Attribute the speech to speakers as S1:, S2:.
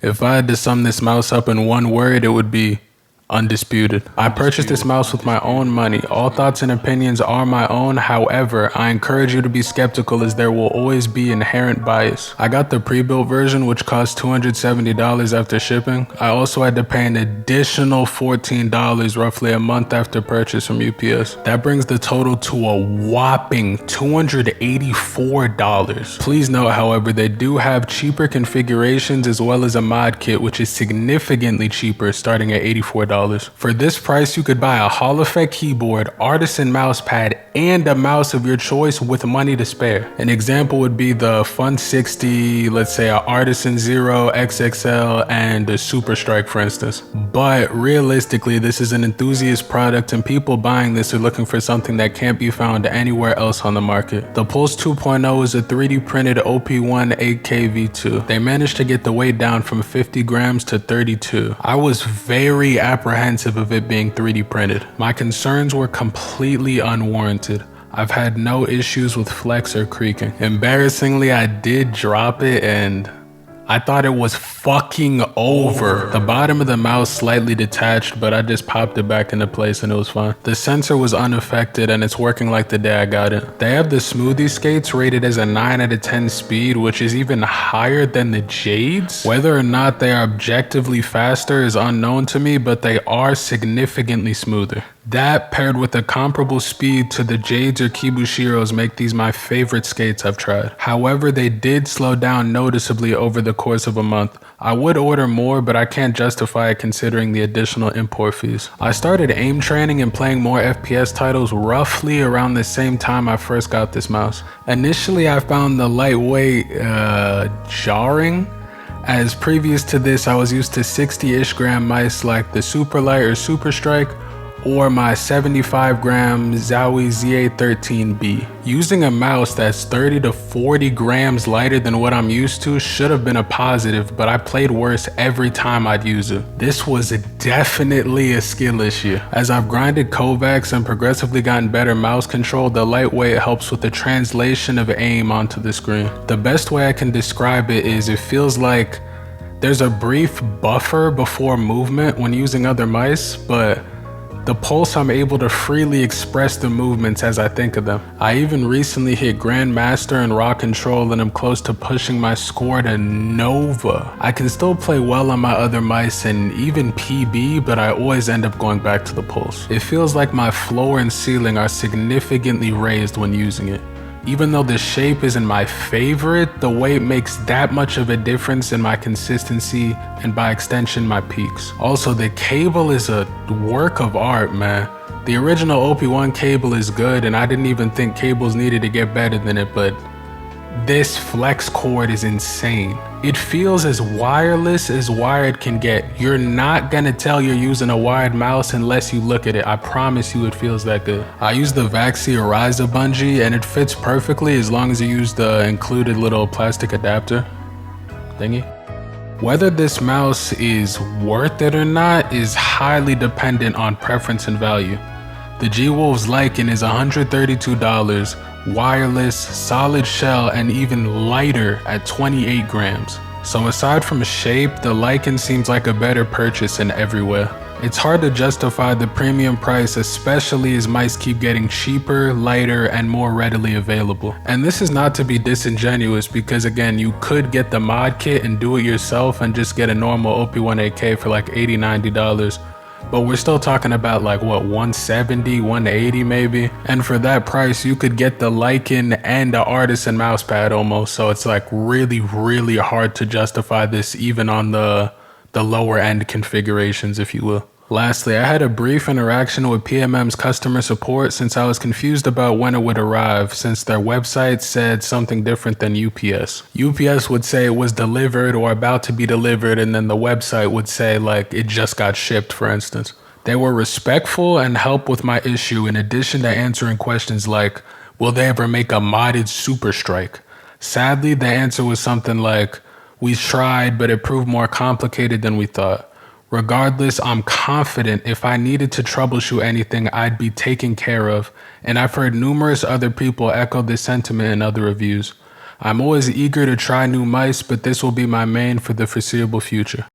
S1: If I had to sum this mouse up in one word, it would be undisputed. I purchased this mouse with my own money. All thoughts and opinions are my own. However, I encourage you to be skeptical as there will always be inherent bias. I got the pre-built version, which cost $270 after shipping. I also had to pay an additional $14 roughly a month after purchase from UPS. That brings the total to a whopping $284. Please note, however, they do have cheaper configurations as well as a mod kit, which is significantly cheaper, starting at $84. For this price, you could buy a Hall Effect keyboard, artisan mouse pad, and a mouse of your choice with money to spare. An example would be the Fun 60, let's say a Artisan Zero XXL, and a Super Strike, for instance. But realistically, this is an enthusiast product, and people buying this are looking for something that can't be found anywhere else on the market. The Pulse 2.0 is a 3D printed OP1 8K V2. They managed to get the weight down from 50 grams to 32. I was very apprehensive of it being 3D printed. My concerns were completely unwarranted. I've had no issues with flex or creaking. Embarrassingly, I did drop it and I thought it was fucking over. The bottom of the mouse slightly detached, but I just popped it back into place and it was fine. The sensor was unaffected and it's working like the day I got it. They have the Smoothie skates rated as a 9 out of 10 speed, which is even higher than the Jades. Whether or not they are objectively faster is unknown to me, but they are significantly smoother. That paired with a comparable speed to the Jades or Kibushiros make these my favorite skates I've tried. However, they did slow down noticeably over the course of a month. I would order more, but I can't justify it considering the additional import fees. I started aim training and playing more FPS titles roughly around the same time I first got this mouse. Initially, I found the lightweight jarring, as previous to this I was used to 60-ish gram mice like the Superlight or Super Strike, or my 75 gram Zowie ZA13B. Using a mouse that's 30 to 40 grams lighter than what I'm used to should have been a positive, but I played worse every time I'd use it. This was definitely a skill issue. As I've grinded Kovacs and progressively gotten better mouse control, the lightweight helps with the translation of aim onto the screen. The best way I can describe it is it feels like there's a brief buffer before movement when using other mice, but the Pulse, I'm able to freely express the movements as I think of them. I even recently hit Grandmaster and Raw Control and I'm close to pushing my score to Nova. I can still play well on my other mice and even PB, but I always end up going back to the Pulse. It feels like my floor and ceiling are significantly raised when using it. Even though the shape isn't my favorite, the weight makes that much of a difference in my consistency and by extension my peaks. Also, the cable is a work of art, man. The original OP1 cable is good and I didn't even think cables needed to get better than it, but this flex cord is insane. It feels as wireless as wired can get. You're not gonna tell you're using a wired mouse unless you look at it. I promise you it feels that good. I use the Vaxi Ariza bungee and it fits perfectly as long as you use the included little plastic adapter thingy. Whether this mouse is worth it or not is highly dependent on preference and value. The G-Wolves Lycan is $132, wireless, solid shell, and even lighter at 28 grams. So aside from shape, the Lycan seems like a better purchase in every way. It's hard to justify the premium price, especially as mice keep getting cheaper, lighter, and more readily available. And this is not to be disingenuous because again, you could get the mod kit and do it yourself and just get a normal OP1 8K for like $80, $90. But we're still talking about like what, 170, 180 maybe? And for that price, you could get the Lycan and the Artisan mouse pad almost. So it's like really, really hard to justify this even on the lower end configurations, if you will. Lastly, I had a brief interaction with PMM's customer support since I was confused about when it would arrive, since their website said something different than UPS. UPS would say it was delivered or about to be delivered, and then the website would say like it just got shipped, for instance. They were respectful and helped with my issue in addition to answering questions like, will they ever make a modded Super Strike? Sadly, the answer was something like, we tried, but it proved more complicated than we thought. Regardless, I'm confident if I needed to troubleshoot anything, I'd be taken care of, and I've heard numerous other people echo this sentiment in other reviews. I'm always eager to try new mice, but this will be my main for the foreseeable future.